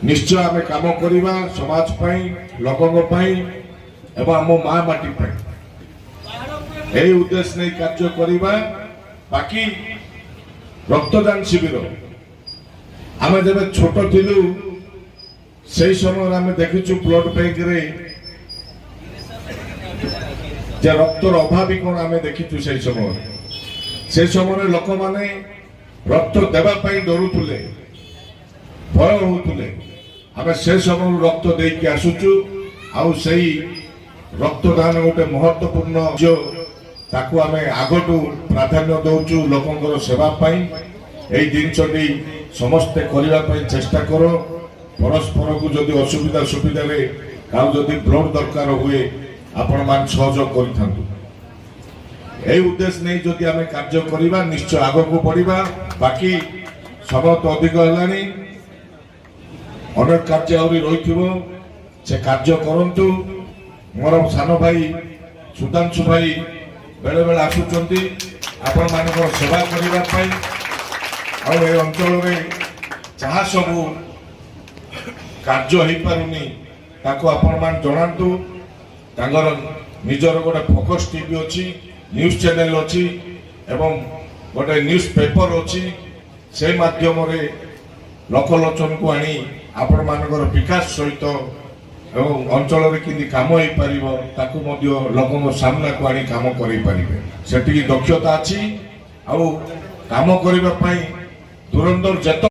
निश्चय आम कम करवा समाज लोकों एवं आम माँ माटी यही उद्देश्य नहीं कार्य करवा। बाकी रक्तदान शिविर आम जब छोट थिलु से समय आम देखीचु ब्लड बैंक रे रक्तर अभावी कौन आम देखीचु से समय लोक माने रक्त देवाई डरुले भय होते आम से समय रक्त देकी आसुचु आउ से रक्तदान गोटे महत्वपूर्ण जो ताकू आम आगठू प्राधान्य दौचु लोकंर सेवाई यही जिनटी समस्ते करने चेष्टा कर परस्पर को जदि असुविधा सुविधा जदि ब्लड दरकार हुए आपण मान सहयोग कर उद्देश्य नहीं जदि आम कार्य करवा निश्चय आग को बढ़ा। बाकी समय तो अधिक है अनेक कार्य आहरी रही से कार्य करूँ। मोर सान भाई सुधांशु भाई बेले बेले आसुंच आपण मान सेवा करने अंचल में जहाँ सब कार्य हो पारुनी आपण मान जनातु निजर गोटे फोकस टीवी अच्छी न्यूज चैनल अच्छी एवं गोटे न्यूज पेपर अच्छी से माध्यम लोकलोचन को आनी आपण मानकर विकास सहित एवं अंचल में कि कम हो पार लोक सामना को आनी कम करें से दक्षता अच्छी आउ कम करने धुरंधर जत